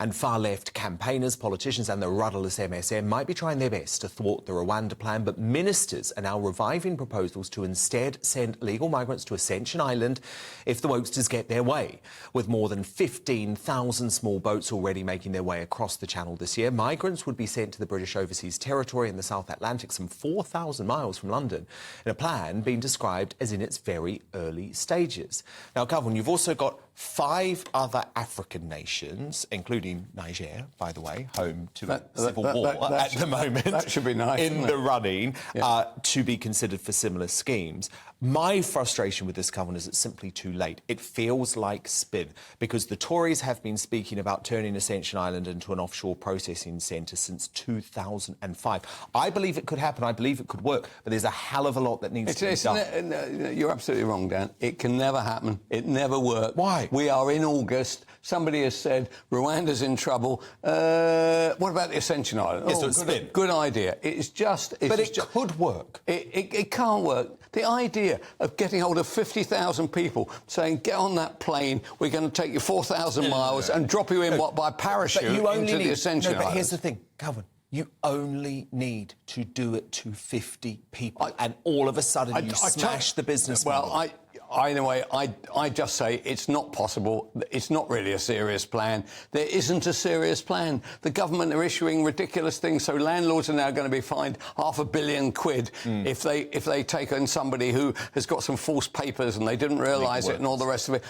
And far-left campaigners, politicians and the rudderless MSM might be trying their best to thwart the Rwanda plan, but ministers are now reviving proposals to instead send illegal migrants to Ascension Island if the wokesters get their way. With more than 15,000 small boats already making their way across the Channel this year, migrants would be sent to the British Overseas Territory in the South Atlantic, some 4,000 miles from London, in a plan being described as in its very early stages. Now, Kelvin, you've also got 5 other African nations, including Niger, by the way, home to a civil war at the moment. That should be nice, in the running to be considered for similar schemes. My frustration with this, Kelvin, is it's simply too late. It feels like spin, because the Tories have been speaking about turning Ascension Island into an offshore processing centre since 2005. I believe it could happen. I believe it could work, but there's a hell of a lot that needs to be done. You're absolutely wrong, Dan. It can never happen. It never worked. Why? We are in August. Somebody has said Rwanda's in trouble. What about the Ascension Island? Yes, so it's spin. Good idea. It's just... But it could work. It can't work. The idea of getting hold of 50,000 people saying, get on that plane, we're going to take you 4,000 miles and drop you in, by parachute into the Ascension Island. But here's the thing, Kelvin. You only need to do it to 50 people, and all of a sudden you smash the business model. Anyway, I just say it's not possible. It's not really a serious plan. There isn't a serious plan. The government are issuing ridiculous things, so landlords are now going to be fined £500 million if they take on somebody who has got some false papers and they didn't realise it and all the rest of it.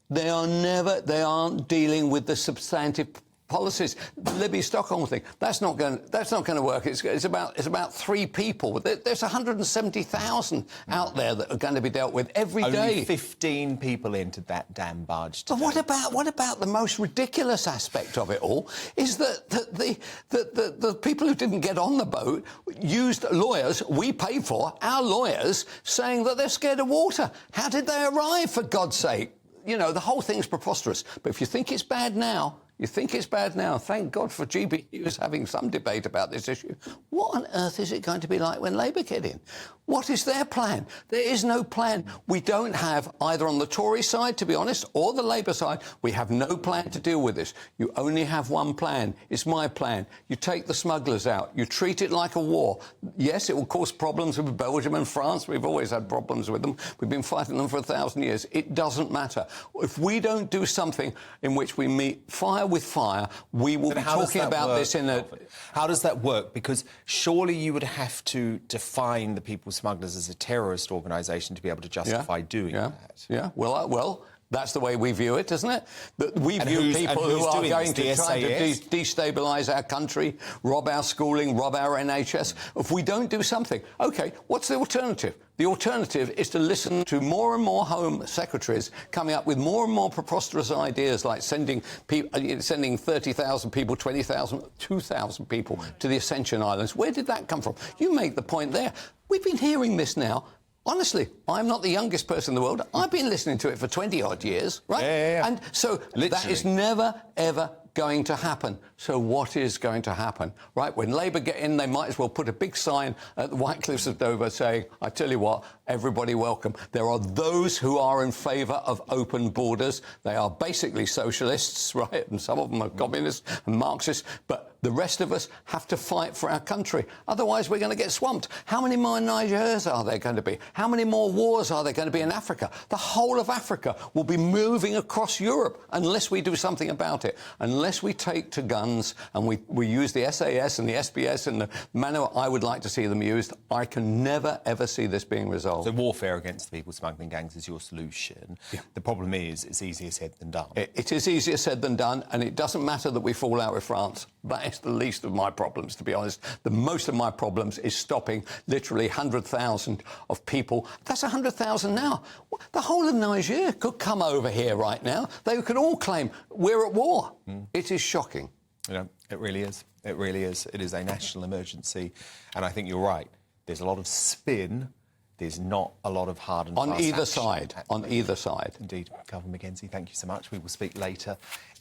They aren't dealing with the substantive policies. The Libby Stockholm thing, that's not going to work. It's about 3 people. There's 170,000 out there that are going to be dealt with every day. Only 15 people entered that damn barge today. But what about the most ridiculous aspect of it all is that the people who didn't get on the boat used lawyers we paid for, our lawyers, saying that they're scared of water. How did they arrive, for God's sake? You know, the whole thing's preposterous. But if you think it's bad now, thank God for GB News having some debate about this issue. What on earth is it going to be like when Labour get in? What is their plan? There is no plan. We don't have, either on the Tory side, to be honest, or the Labour side, we have no plan to deal with this. You only have one plan. It's my plan. You take the smugglers out. You treat it like a war. Yes, it will cause problems with Belgium and France. We've always had problems with them. We've been fighting them for 1,000 years. It doesn't matter. If we don't do something in which we meet fire with fire, we will be talking about this in a... How does that work? Because surely you would have to define the people smugglers as a terrorist organisation to be able to justify doing that. Yeah, well, that's the way we view it, isn't it? That we view people who are going to try to destabilise our country, rob our schooling, rob our NHS. If we don't do something, OK, what's the alternative? The alternative is to listen to more and more Home Secretaries coming up with more and more preposterous ideas, like sending 30,000 people, 20,000, 2,000 people to the Ascension Islands. Where did that come from? You make the point there. We've been hearing this now. Honestly, I'm not the youngest person in the world. I've been listening to it for 20-odd years, right? Yeah. And so that is never, ever going to happen. So what is going to happen? Right, when Labour get in, they might as well put a big sign at the White Cliffs of Dover saying, I tell you what, everybody welcome. There are those who are in favour of open borders. They are basically socialists, right? And some of them are communists and Marxists. But the rest of us have to fight for our country. Otherwise, we're going to get swamped. How many more Nigers are there going to be? How many more wars are there going to be in Africa? The whole of Africa will be moving across Europe unless we do something about it. Unless we take to guns and we use the SAS and the SBS in the manner I would like to see them used, I can never, ever see this being resolved. So warfare against the people smuggling gangs is your solution. Yeah. The problem is it's easier said than done. It is easier said than done, and it doesn't matter that we fall out with France. That is the least of my problems, to be honest. The most of my problems is stopping literally 100,000 of people. That's 100,000 now. The whole of Niger could come over here right now. They could all claim we're at war. It is shocking. You know, it really is. It really is. It is a national emergency. And I think you're right. There's a lot of spin. There's not a lot of hard and fast on either action. side. On either side. Indeed. Kelvin MacKenzie, thank you so much. We will speak later